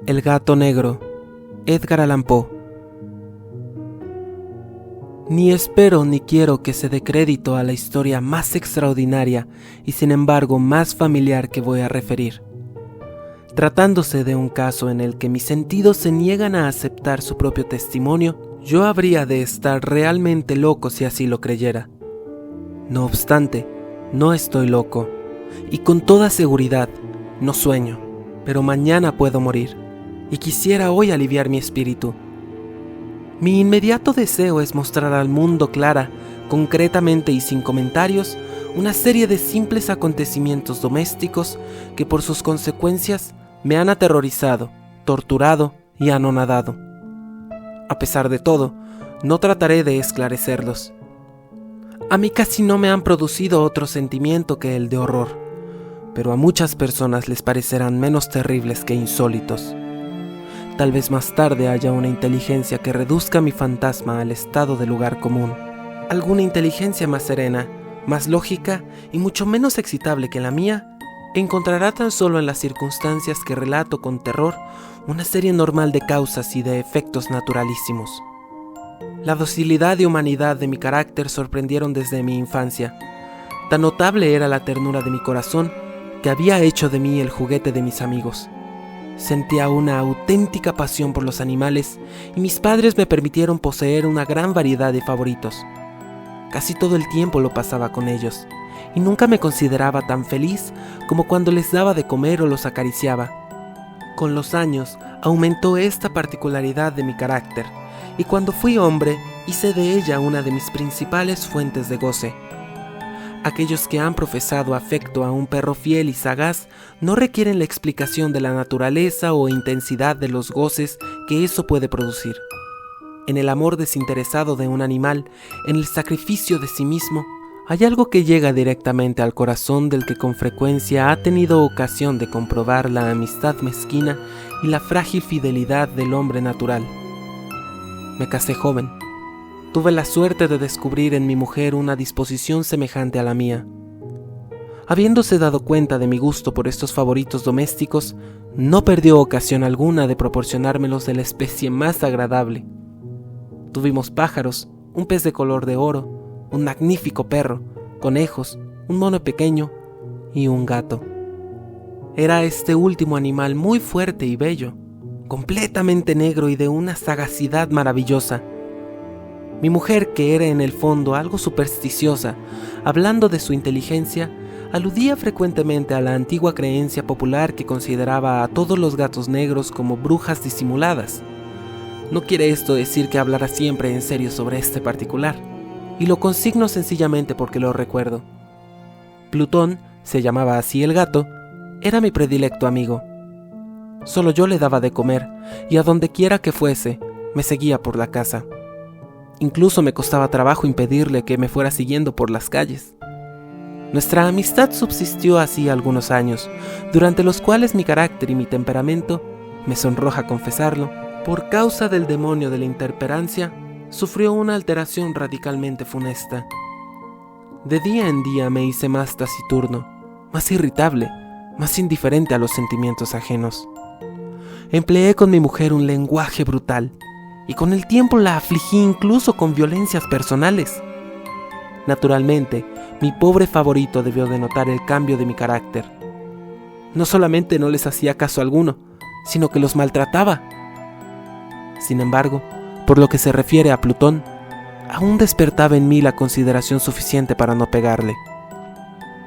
El gato negro, Edgar Allan Poe. Ni espero ni quiero que se dé crédito a la historia más extraordinaria y sin embargo más familiar que voy a referir. Tratándose de un caso en el que mis sentidos se niegan a aceptar su propio testimonio, yo habría de estar realmente loco si así lo creyera. No obstante, no estoy loco, y con toda seguridad no sueño, pero mañana puedo morir, y quisiera hoy aliviar mi espíritu. Mi inmediato deseo es mostrar al mundo clara, concretamente y sin comentarios, una serie de simples acontecimientos domésticos que por sus consecuencias me han aterrorizado, torturado y anonadado. A pesar de todo, no trataré de esclarecerlos. A mí casi no me han producido otro sentimiento que el de horror, pero a muchas personas les parecerán menos terribles que insólitos. Tal vez más tarde haya una inteligencia que reduzca mi fantasma al estado de lugar común. Alguna inteligencia más serena, más lógica y mucho menos excitable que la mía, encontrará tan solo en las circunstancias que relato con terror una serie normal de causas y de efectos naturalísimos. La docilidad y humanidad de mi carácter sorprendieron desde mi infancia. Tan notable era la ternura de mi corazón que había hecho de mí el juguete de mis amigos. Sentía una auténtica pasión por los animales y mis padres me permitieron poseer una gran variedad de favoritos. Casi todo el tiempo lo pasaba con ellos y nunca me consideraba tan feliz como cuando les daba de comer o los acariciaba. Con los años aumentó esta particularidad de mi carácter y cuando fui hombre hice de ella una de mis principales fuentes de goce. Aquellos que han profesado afecto a un perro fiel y sagaz no requieren la explicación de la naturaleza o intensidad de los goces que eso puede producir. En el amor desinteresado de un animal, en el sacrificio de sí mismo, hay algo que llega directamente al corazón del que con frecuencia ha tenido ocasión de comprobar la amistad mezquina y la frágil fidelidad del hombre natural. Me casé joven. Tuve la suerte de descubrir en mi mujer una disposición semejante a la mía. Habiéndose dado cuenta de mi gusto por estos favoritos domésticos, no perdió ocasión alguna de proporcionármelos de la especie más agradable. Tuvimos pájaros, un pez de color de oro, un magnífico perro, conejos, un mono pequeño y un gato. Era este último animal muy fuerte y bello, completamente negro y de una sagacidad maravillosa. Mi mujer, que era en el fondo algo supersticiosa, hablando de su inteligencia, aludía frecuentemente a la antigua creencia popular que consideraba a todos los gatos negros como brujas disimuladas. No quiere esto decir que hablara siempre en serio sobre este particular, y lo consigno sencillamente porque lo recuerdo. Plutón, se llamaba así el gato, era mi predilecto amigo. Solo yo le daba de comer, y a donde quiera que fuese, me seguía por la casa. Incluso me costaba trabajo impedirle que me fuera siguiendo por las calles. Nuestra amistad subsistió así algunos años, durante los cuales mi carácter y mi temperamento, me sonroja confesarlo, por causa del demonio de la interperancia, sufrió una alteración radicalmente funesta. De día en día me hice más taciturno, más irritable, más indiferente a los sentimientos ajenos. Empleé con mi mujer un lenguaje brutal, y con el tiempo la afligí incluso con violencias personales. Naturalmente, mi pobre favorito debió de notar el cambio de mi carácter. No solamente no les hacía caso alguno, sino que los maltrataba. Sin embargo, por lo que se refiere a Plutón, aún despertaba en mí la consideración suficiente para no pegarle.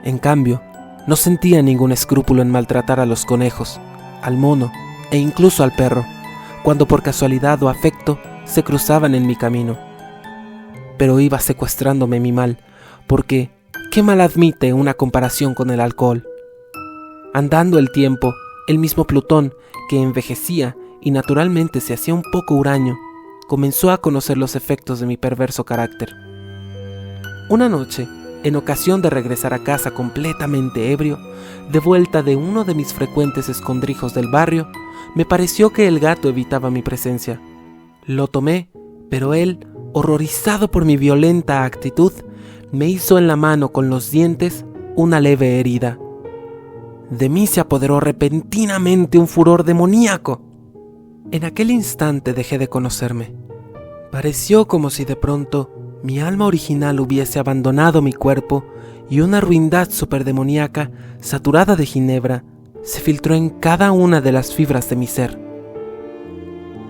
En cambio, no sentía ningún escrúpulo en maltratar a los conejos, al mono e incluso al perro, cuando por casualidad o afecto se cruzaban en mi camino. Pero iba secuestrándome mi mal, porque ¿qué mal admite una comparación con el alcohol? Andando el tiempo, el mismo Plutón, que envejecía y naturalmente se hacía un poco huraño, comenzó a conocer los efectos de mi perverso carácter. Una noche, en ocasión de regresar a casa completamente ebrio, de vuelta de uno de mis frecuentes escondrijos del barrio, me pareció que el gato evitaba mi presencia. Lo tomé, pero él, horrorizado por mi violenta actitud, me hizo en la mano con los dientes una leve herida. De mí se apoderó repentinamente un furor demoníaco. En aquel instante dejé de conocerme. Pareció como si de pronto mi alma original hubiese abandonado mi cuerpo y una ruindad superdemoníaca, saturada de ginebra, se filtró en cada una de las fibras de mi ser.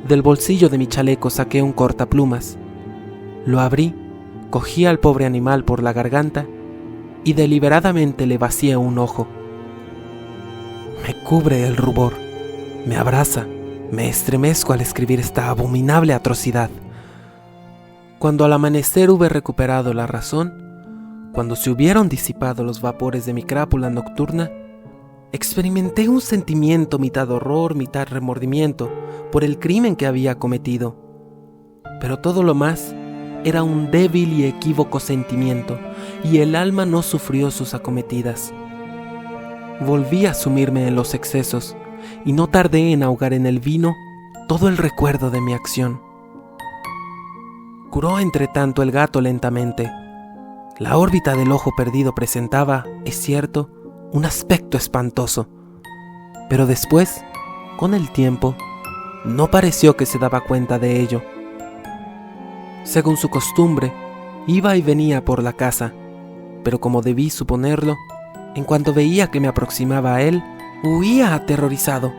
Del bolsillo de mi chaleco saqué un cortaplumas. Lo abrí, cogí al pobre animal por la garganta y deliberadamente le vacié un ojo. Me cubre el rubor, me abraza, me estremezco al escribir esta abominable atrocidad. Cuando al amanecer hube recuperado la razón, cuando se hubieron disipado los vapores de mi crápula nocturna, experimenté un sentimiento mitad horror, mitad remordimiento por el crimen que había cometido. Pero todo lo más era un débil y equívoco sentimiento, y el alma no sufrió sus acometidas. Volví a sumirme en los excesos, y no tardé en ahogar en el vino todo el recuerdo de mi acción. Curó entretanto el gato lentamente. La órbita del ojo perdido presentaba, es cierto, un aspecto espantoso, pero después, con el tiempo, no pareció que se daba cuenta de ello. Según su costumbre, iba y venía por la casa, pero como debí suponerlo, en cuanto veía que me aproximaba a él, huía aterrorizado.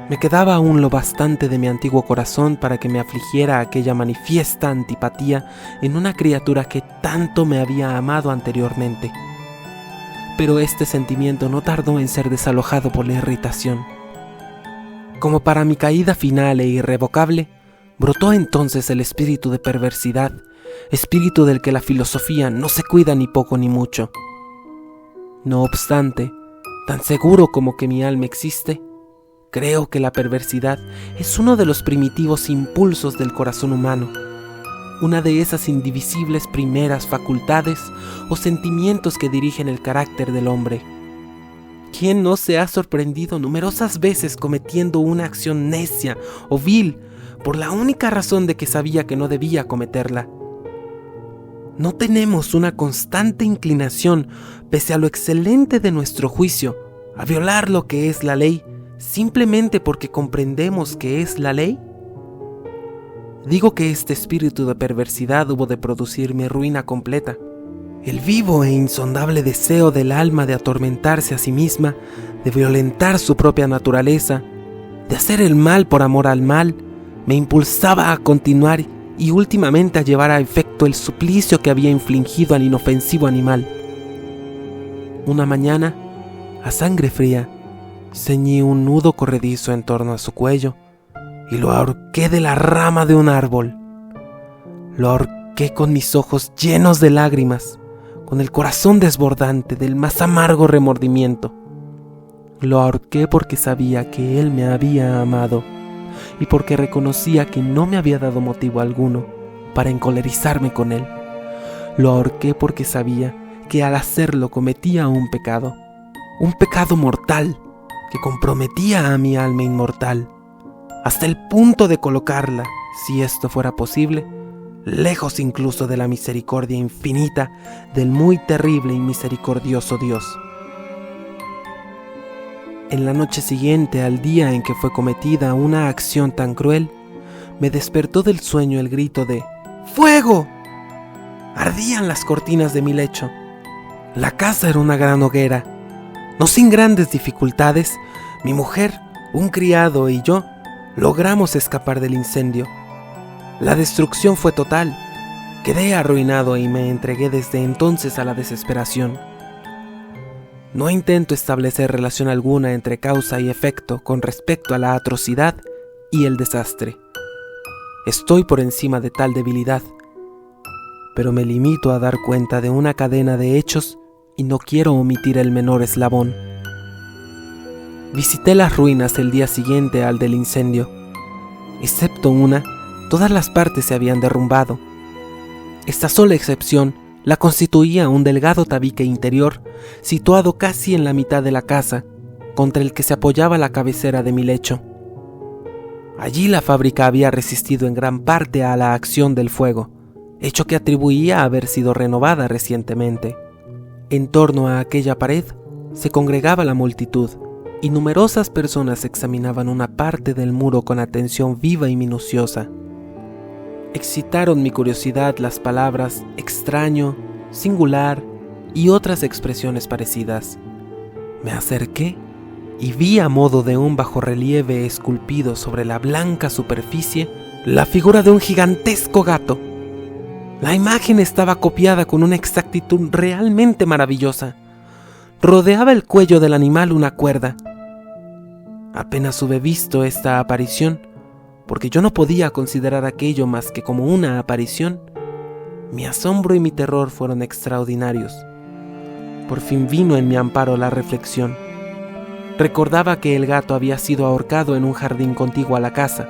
Me quedaba aún lo bastante de mi antiguo corazón para que me afligiera aquella manifiesta antipatía en una criatura que tanto me había amado anteriormente. Pero este sentimiento no tardó en ser desalojado por la irritación. Como para mi caída final e irrevocable, brotó entonces el espíritu de perversidad, espíritu del que la filosofía no se cuida ni poco ni mucho. No obstante, tan seguro como que mi alma existe, creo que la perversidad es uno de los primitivos impulsos del corazón humano, una de esas indivisibles primeras facultades o sentimientos que dirigen el carácter del hombre. ¿Quién no se ha sorprendido numerosas veces cometiendo una acción necia o vil por la única razón de que sabía que no debía cometerla? ¿No tenemos una constante inclinación, pese a lo excelente de nuestro juicio, a violar lo que es la ley, simplemente porque comprendemos que es la ley? Digo que este espíritu de perversidad hubo de producir mi ruina completa. El vivo e insondable deseo del alma de atormentarse a sí misma, de violentar su propia naturaleza, de hacer el mal por amor al mal, me impulsaba a continuar y últimamente a llevar a efecto el suplicio que había infligido al inofensivo animal. Una mañana, a sangre fría, ceñí un nudo corredizo en torno a su cuello y lo ahorqué de la rama de un árbol. Lo ahorqué con mis ojos llenos de lágrimas, con el corazón desbordante del más amargo remordimiento. Lo ahorqué porque sabía que él me había amado y porque reconocía que no me había dado motivo alguno para encolerizarme con él. Lo ahorqué porque sabía que al hacerlo cometía un pecado mortal que comprometía a mi alma inmortal, hasta el punto de colocarla, si esto fuera posible, lejos incluso de la misericordia infinita del muy terrible y misericordioso Dios. En la noche siguiente al día en que fue cometida una acción tan cruel, me despertó del sueño el grito de ¡fuego! Ardían las cortinas de mi lecho. La casa era una gran hoguera. No sin grandes dificultades, mi mujer, un criado y yo logramos escapar del incendio. La destrucción fue total. Quedé arruinado y me entregué desde entonces a la desesperación. No intento establecer relación alguna entre causa y efecto con respecto a la atrocidad y el desastre. Estoy por encima de tal debilidad, pero me limito a dar cuenta de una cadena de hechos y no quiero omitir el menor eslabón. Visité las ruinas el día siguiente al del incendio. Excepto una, todas las partes se habían derrumbado. Esta sola excepción la constituía un delgado tabique interior situado casi en la mitad de la casa, contra el que se apoyaba la cabecera de mi lecho. Allí la fábrica había resistido en gran parte a la acción del fuego, hecho que atribuía a haber sido renovada recientemente. En torno a aquella pared se congregaba la multitud, y numerosas personas examinaban una parte del muro con atención viva y minuciosa. Excitaron mi curiosidad las palabras extraño, singular y otras expresiones parecidas. Me acerqué y vi a modo de un bajorrelieve esculpido sobre la blanca superficie la figura de un gigantesco gato. La imagen estaba copiada con una exactitud realmente maravillosa. Rodeaba el cuello del animal una cuerda. Apenas hube visto esta aparición, porque yo no podía considerar aquello más que como una aparición, mi asombro y mi terror fueron extraordinarios. Por fin vino en mi amparo la reflexión. Recordaba que el gato había sido ahorcado en un jardín contiguo a la casa.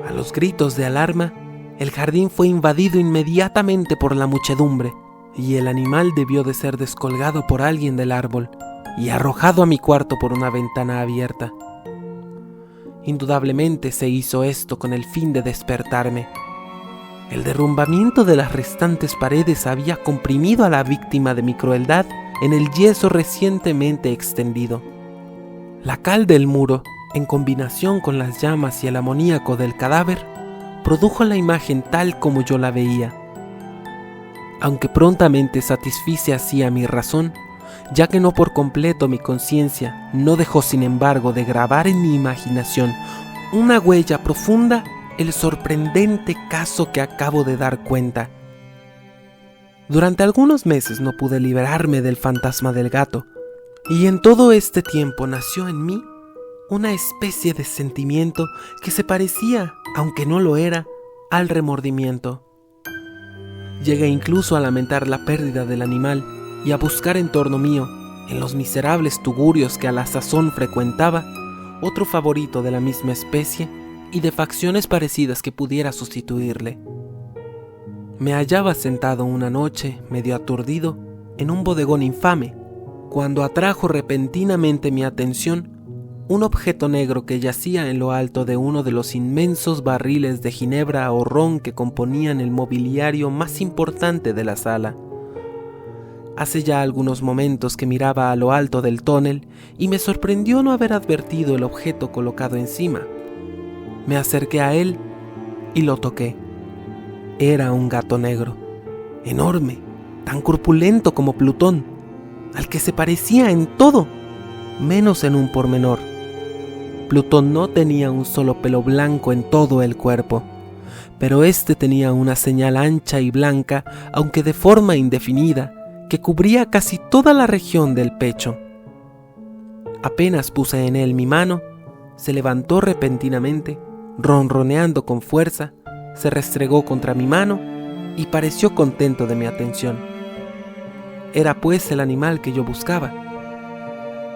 A los gritos de alarma, el jardín fue invadido inmediatamente por la muchedumbre, y el animal debió de ser descolgado por alguien del árbol y arrojado a mi cuarto por una ventana abierta. Indudablemente se hizo esto con el fin de despertarme. El derrumbamiento de las restantes paredes había comprimido a la víctima de mi crueldad en el yeso recientemente extendido. La cal del muro, en combinación con las llamas y el amoníaco del cadáver, produjo la imagen tal como yo la veía. Aunque prontamente satisfice así a mi razón, ya que no por completo mi conciencia, no dejó sin embargo de grabar en mi imaginación una huella profunda el sorprendente caso que acabo de dar cuenta. Durante algunos meses no pude liberarme del fantasma del gato, y en todo este tiempo nació en mí una especie de sentimiento que se parecía, aunque no lo era, al remordimiento. Llegué incluso a lamentar la pérdida del animal y a buscar en torno mío, en los miserables tugurios que a la sazón frecuentaba, otro favorito de la misma especie y de facciones parecidas que pudiera sustituirle. Me hallaba sentado una noche, medio aturdido, en un bodegón infame, cuando atrajo repentinamente mi atención un objeto negro que yacía en lo alto de uno de los inmensos barriles de ginebra o ron que componían el mobiliario más importante de la sala. Hace ya algunos momentos que miraba a lo alto del tonel y me sorprendió no haber advertido el objeto colocado encima. Me acerqué a él y lo toqué. Era un gato negro, enorme, tan corpulento como Plutón, al que se parecía en todo, menos en un pormenor. Plutón no tenía un solo pelo blanco en todo el cuerpo, pero este tenía una señal ancha y blanca, aunque de forma indefinida, que cubría casi toda la región del pecho. Apenas puse en él mi mano, se levantó repentinamente, ronroneando con fuerza, se restregó contra mi mano y pareció contento de mi atención. Era pues el animal que yo buscaba.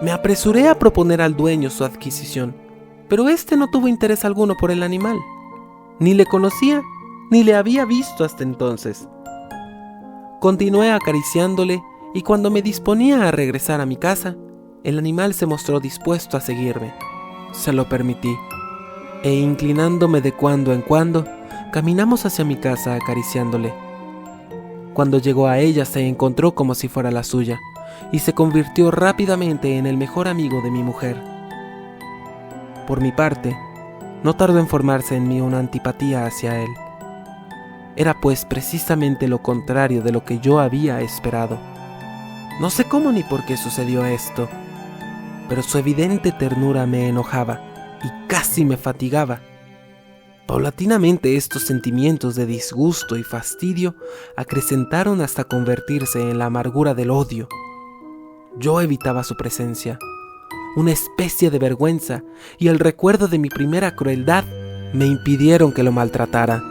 Me apresuré a proponer al dueño su adquisición, pero éste no tuvo interés alguno por el animal. Ni le conocía, ni le había visto hasta entonces. Continué acariciándole y cuando me disponía a regresar a mi casa, el animal se mostró dispuesto a seguirme. Se lo permití, e inclinándome de cuando en cuando, caminamos hacia mi casa acariciándole. Cuando llegó a ella se encontró como si fuera la suya, y se convirtió rápidamente en el mejor amigo de mi mujer. Por mi parte, no tardó en formarse en mí una antipatía hacia él. Era pues precisamente lo contrario de lo que yo había esperado. No sé cómo ni por qué sucedió esto, pero su evidente ternura me enojaba y casi me fatigaba. Paulatinamente estos sentimientos de disgusto y fastidio acrecentaron hasta convertirse en la amargura del odio. Yo evitaba su presencia. Una especie de vergüenza y el recuerdo de mi primera crueldad me impidieron que lo maltratara.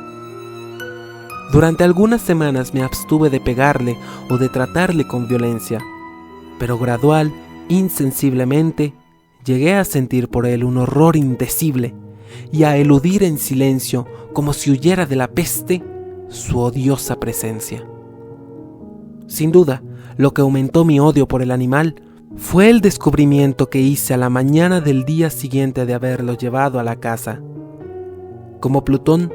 Durante algunas semanas me abstuve de pegarle o de tratarle con violencia, pero gradual, insensiblemente, llegué a sentir por él un horror indecible y a eludir en silencio, como si huyera de la peste, su odiosa presencia. Sin duda, lo que aumentó mi odio por el animal fue el descubrimiento que hice a la mañana del día siguiente de haberlo llevado a la casa. Como Plutón,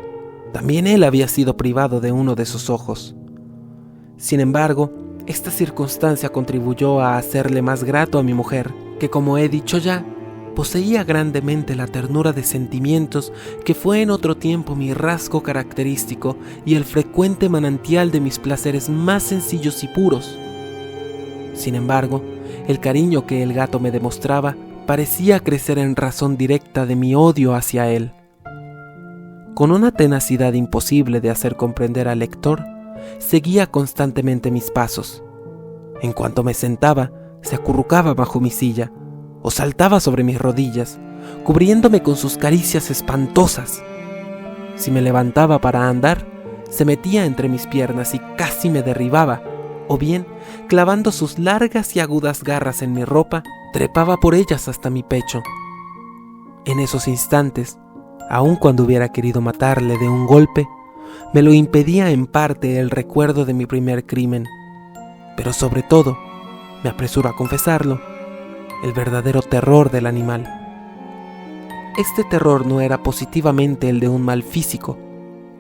también él había sido privado de uno de sus ojos. Sin embargo, esta circunstancia contribuyó a hacerle más grato a mi mujer que, como he dicho ya, poseía grandemente la ternura de sentimientos que fue en otro tiempo mi rasgo característico y el frecuente manantial de mis placeres más sencillos y puros. Sin embargo, el cariño que el gato me demostraba parecía crecer en razón directa de mi odio hacia él. Con una tenacidad imposible de hacer comprender al lector, seguía constantemente mis pasos. En cuanto me sentaba, se acurrucaba bajo mi silla o saltaba sobre mis rodillas, cubriéndome con sus caricias espantosas. Si me levantaba para andar, se metía entre mis piernas y casi me derribaba, o bien, clavando sus largas y agudas garras en mi ropa, trepaba por ellas hasta mi pecho. En esos instantes, aun cuando hubiera querido matarle de un golpe, me lo impedía en parte el recuerdo de mi primer crimen, pero sobre todo, me apresuro a confesarlo, el verdadero terror del animal. Este terror no era positivamente el de un mal físico,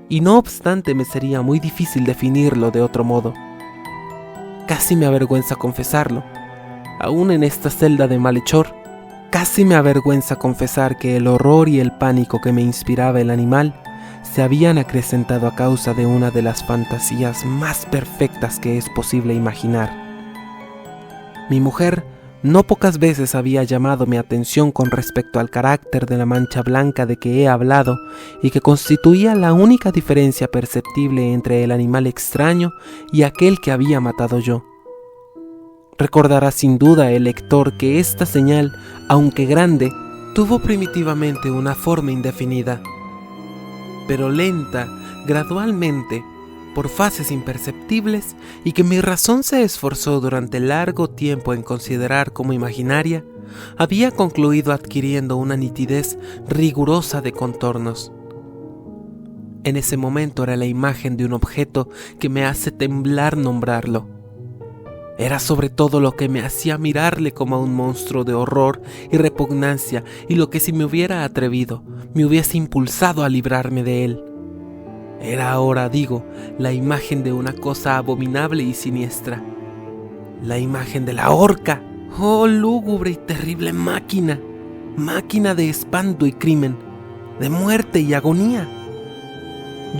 y no obstante me sería muy difícil definirlo de otro modo. Casi me avergüenza confesarlo, aún en esta celda de malhechor, casi me avergüenza confesar que el horror y el pánico que me inspiraba el animal se habían acrecentado a causa de una de las fantasías más perfectas que es posible imaginar. Mi mujer no pocas veces había llamado mi atención con respecto al carácter de la mancha blanca de que he hablado y que constituía la única diferencia perceptible entre el animal extraño y aquel que había matado yo. Recordará sin duda el lector que esta señal, aunque grande, tuvo primitivamente una forma indefinida, pero lenta, gradualmente, por fases imperceptibles, y que mi razón se esforzó durante largo tiempo en considerar como imaginaria, había concluido adquiriendo una nitidez rigurosa de contornos. En ese momento era la imagen de un objeto que me hace temblar nombrarlo. Era sobre todo lo que me hacía mirarle como a un monstruo de horror y repugnancia, y lo que, si me hubiera atrevido, me hubiese impulsado a librarme de él. Era ahora, digo, la imagen de una cosa abominable y siniestra. La imagen de la horca. ¡Oh, lúgubre y terrible máquina! Máquina de espanto y crimen, de muerte y agonía.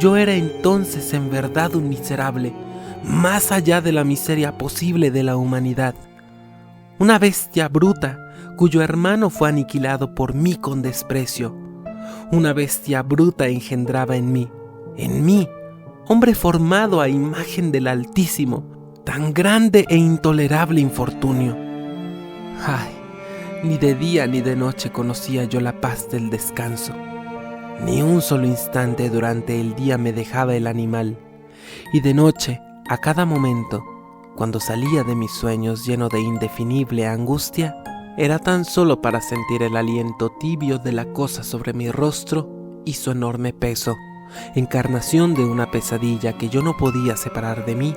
Yo era entonces en verdad un miserable, más allá de la miseria posible de la humanidad. Una bestia bruta, cuyo hermano fue aniquilado por mí con desprecio. Una bestia bruta engendraba en mí, hombre formado a imagen del Altísimo, tan grande e intolerable infortunio. Ay, ni de día ni de noche conocía yo la paz del descanso. Ni un solo instante durante el día me dejaba el animal, y de noche, a cada momento, cuando salía de mis sueños lleno de indefinible angustia, era tan solo para sentir el aliento tibio de la cosa sobre mi rostro y su enorme peso, encarnación de una pesadilla que yo no podía separar de mí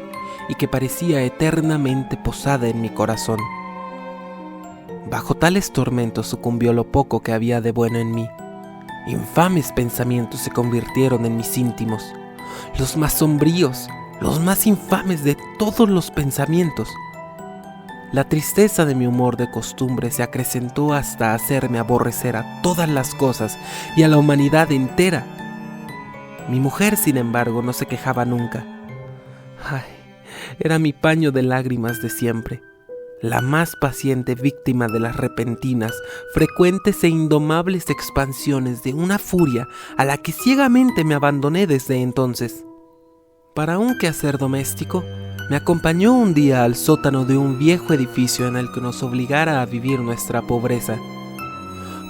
y que parecía eternamente posada en mi corazón. Bajo tales tormentos sucumbió lo poco que había de bueno en mí. Infames pensamientos se convirtieron en mis íntimos, los más sombríos, los más infames de todos los pensamientos. La tristeza de mi humor de costumbre se acrecentó hasta hacerme aborrecer a todas las cosas y a la humanidad entera. Mi mujer, sin embargo, no se quejaba nunca. Ay, era mi paño de lágrimas de siempre, la más paciente víctima de las repentinas, frecuentes e indomables expansiones de una furia a la que ciegamente me abandoné desde entonces. Para un quehacer doméstico, me acompañó un día al sótano de un viejo edificio en el que nos obligara a vivir nuestra pobreza.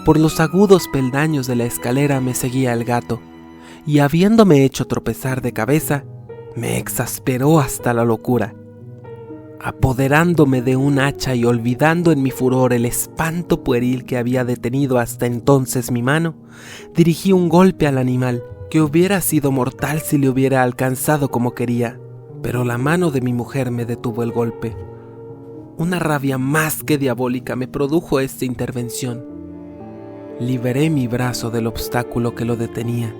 Por los agudos peldaños de la escalera me seguía el gato, y habiéndome hecho tropezar de cabeza, me exasperó hasta la locura. Apoderándome de un hacha y olvidando en mi furor el espanto pueril que había detenido hasta entonces mi mano, dirigí un golpe al animal, que hubiera sido mortal si le hubiera alcanzado como quería, pero la mano de mi mujer me detuvo el golpe. Una rabia más que diabólica me produjo esta intervención. Liberé mi brazo del obstáculo que lo detenía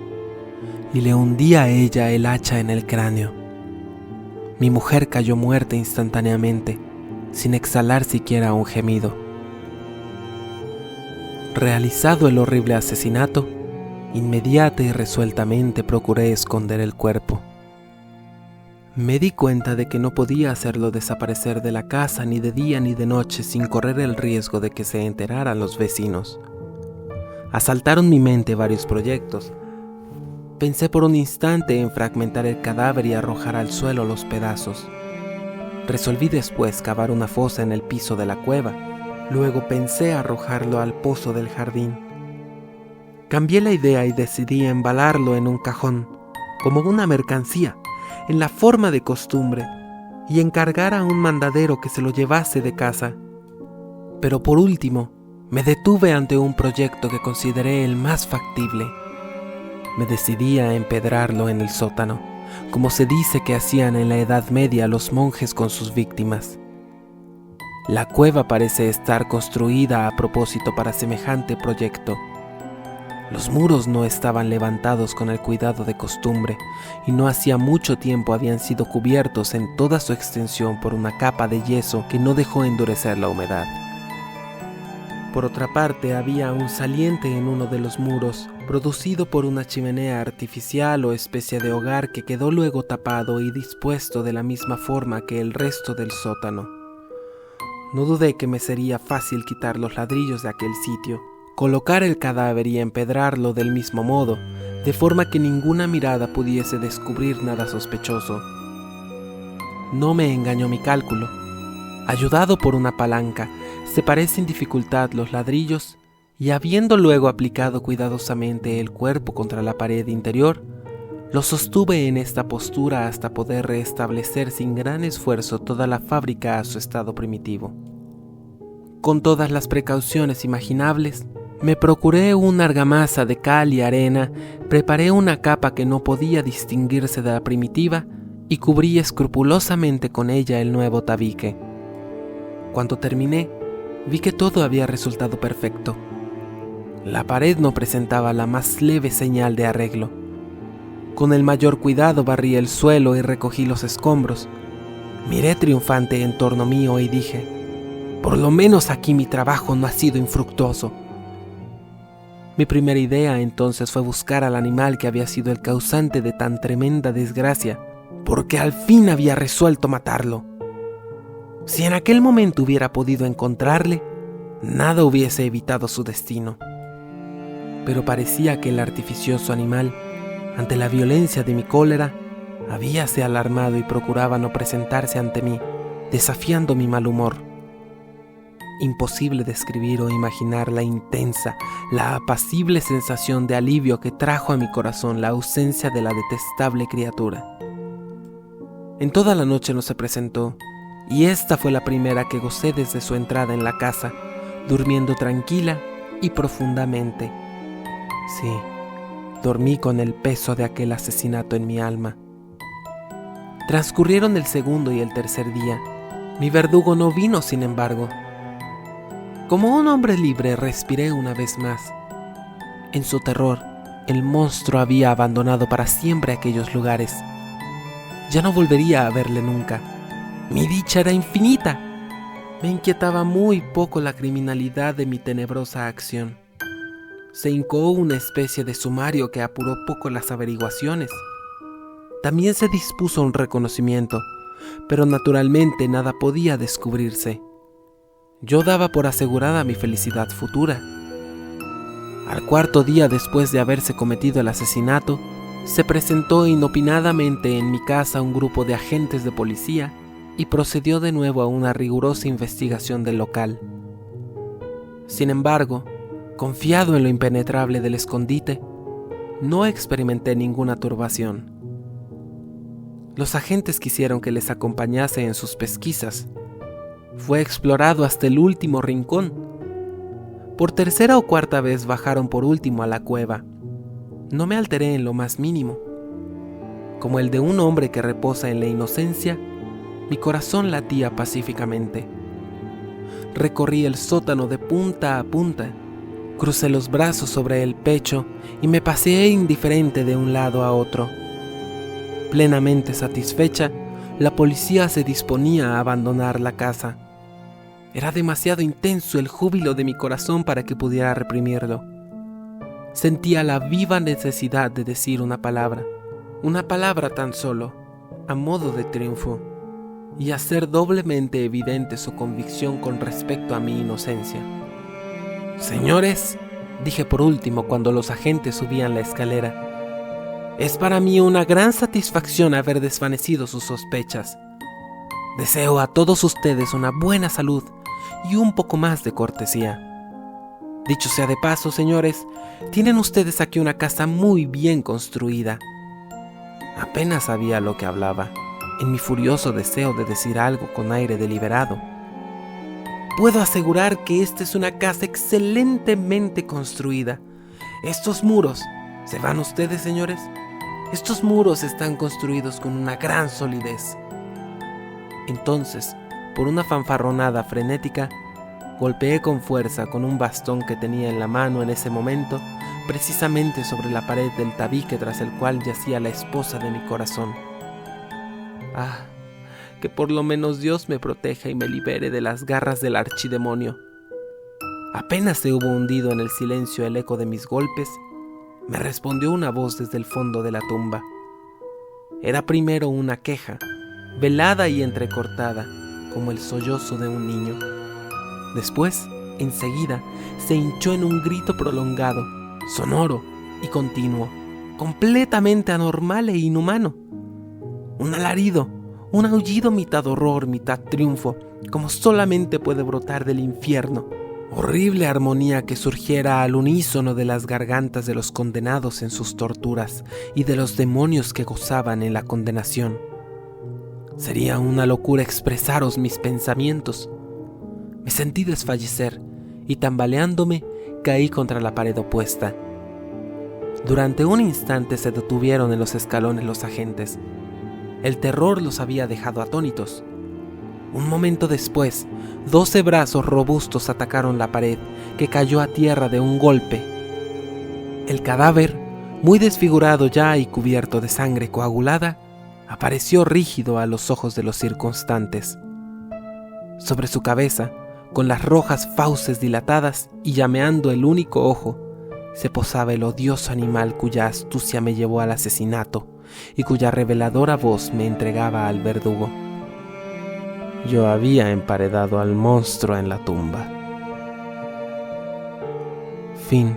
y le hundí a ella el hacha en el cráneo. Mi mujer cayó muerta instantáneamente, sin exhalar siquiera un gemido. Realizado el horrible asesinato, inmediata y resueltamente procuré esconder el cuerpo. Me di cuenta de que no podía hacerlo desaparecer de la casa ni de día ni de noche sin correr el riesgo de que se enteraran los vecinos. Asaltaron mi mente varios proyectos. Pensé por un instante en fragmentar el cadáver y arrojar al suelo los pedazos. Resolví después cavar una fosa en el piso de la cueva. Luego pensé arrojarlo al pozo del jardín. Cambié la idea y decidí embalarlo en un cajón, como una mercancía, en la forma de costumbre, y encargar a un mandadero que se lo llevase de casa. Pero por último, me detuve ante un proyecto que consideré el más factible. Me decidí a empedrarlo en el sótano, como se dice que hacían en la Edad Media los monjes con sus víctimas. La cueva parece estar construida a propósito para semejante proyecto. Los muros no estaban levantados con el cuidado de costumbre y no hacía mucho tiempo habían sido cubiertos en toda su extensión por una capa de yeso que no dejó endurecer la humedad. Por otra parte, había un saliente en uno de los muros, producido por una chimenea artificial o especie de hogar que quedó luego tapado y dispuesto de la misma forma que el resto del sótano. No dudé que me sería fácil quitar los ladrillos de aquel sitio, colocar el cadáver y empedrarlo del mismo modo, de forma que ninguna mirada pudiese descubrir nada sospechoso. No me engañó mi cálculo. Ayudado por una palanca, separé sin dificultad los ladrillos y, habiendo luego aplicado cuidadosamente el cuerpo contra la pared interior, lo sostuve en esta postura hasta poder restablecer sin gran esfuerzo toda la fábrica a su estado primitivo. Con todas las precauciones imaginables, me procuré una argamasa de cal y arena, preparé una capa que no podía distinguirse de la primitiva y cubrí escrupulosamente con ella el nuevo tabique. Cuando terminé, vi que todo había resultado perfecto. La pared no presentaba la más leve señal de arreglo. Con el mayor cuidado barrí el suelo y recogí los escombros. Miré triunfante en torno mío y dije: por lo menos aquí mi trabajo no ha sido infructuoso. Mi primera idea entonces fue buscar al animal que había sido el causante de tan tremenda desgracia, porque al fin había resuelto matarlo. Si en aquel momento hubiera podido encontrarle, nada hubiese evitado su destino. Pero parecía que el artificioso animal, ante la violencia de mi cólera, habíase alarmado y procuraba no presentarse ante mí, desafiando mi mal humor. Imposible describir o imaginar la intensa, la apacible sensación de alivio que trajo a mi corazón la ausencia de la detestable criatura. En toda la noche no se presentó, y esta fue la primera que gocé desde su entrada en la casa, durmiendo tranquila y profundamente. Sí, dormí con el peso de aquel asesinato en mi alma. Transcurrieron el segundo y el tercer día. Mi verdugo no vino, sin embargo. Como un hombre libre, respiré una vez más. En su terror, el monstruo había abandonado para siempre aquellos lugares. Ya no volvería a verle nunca. Mi dicha era infinita. Me inquietaba muy poco la criminalidad de mi tenebrosa acción. Se hincó una especie de sumario que apuró poco las averiguaciones. También se dispuso un reconocimiento, pero naturalmente nada podía descubrirse. Yo daba por asegurada mi felicidad futura. Al cuarto día después de haberse cometido el asesinato, se presentó inopinadamente en mi casa un grupo de agentes de policía y procedió de nuevo a una rigurosa investigación del local. Sin embargo, confiado en lo impenetrable del escondite, no experimenté ninguna turbación. Los agentes quisieron que les acompañase en sus pesquisas. Fue explorado hasta el último rincón. Por tercera o cuarta vez bajaron por último a la cueva. No me alteré en lo más mínimo. Como el de un hombre que reposa en la inocencia, mi corazón latía pacíficamente. Recorrí el sótano de punta a punta, crucé los brazos sobre el pecho y me paseé indiferente de un lado a otro. Plenamente satisfecha, la policía se disponía a abandonar la casa. Era demasiado intenso el júbilo de mi corazón para que pudiera reprimirlo. Sentía la viva necesidad de decir una palabra tan solo, a modo de triunfo, y hacer doblemente evidente su convicción con respecto a mi inocencia. «Señores», dije por último cuando los agentes subían la escalera, «es para mí una gran satisfacción haber desvanecido sus sospechas. Deseo a todos ustedes una buena salud y un poco más de cortesía. Dicho sea de paso, señores, tienen ustedes aquí una casa muy bien construida». Apenas sabía lo que hablaba, en mi furioso deseo de decir algo con aire deliberado. «Puedo asegurar que esta es una casa excelentemente construida. Estos muros, ¿se van ustedes, señores? Estos muros están construidos con una gran solidez». Entonces, por una fanfarronada frenética, golpeé con fuerza con un bastón que tenía en la mano en ese momento, precisamente sobre la pared del tabique tras el cual yacía la esposa de mi corazón. Ah, que por lo menos Dios me proteja y me libere de las garras del archidemonio. Apenas se hubo hundido en el silencio el eco de mis golpes, me respondió una voz desde el fondo de la tumba. Era primero una queja, velada y entrecortada, como el sollozo de un niño. Después, enseguida, se hinchó en un grito prolongado, sonoro y continuo, completamente anormal e inhumano. Un alarido, un aullido mitad horror, mitad triunfo, como solamente puede brotar del infierno. Horrible armonía que surgiera al unísono de las gargantas de los condenados en sus torturas y de los demonios que gozaban en la condenación. Sería una locura expresaros mis pensamientos. Me sentí desfallecer y tambaleándome caí contra la pared opuesta. Durante un instante se detuvieron en los escalones los agentes. El terror los había dejado atónitos. Un momento después, 12 brazos robustos atacaron la pared, que cayó a tierra de un golpe. El cadáver, muy desfigurado ya y cubierto de sangre coagulada, apareció rígido a los ojos de los circunstantes. Sobre su cabeza, con las rojas fauces dilatadas y llameando el único ojo, se posaba el odioso animal cuya astucia me llevó al asesinato y cuya reveladora voz me entregaba al verdugo. Yo había emparedado al monstruo en la tumba. Fin.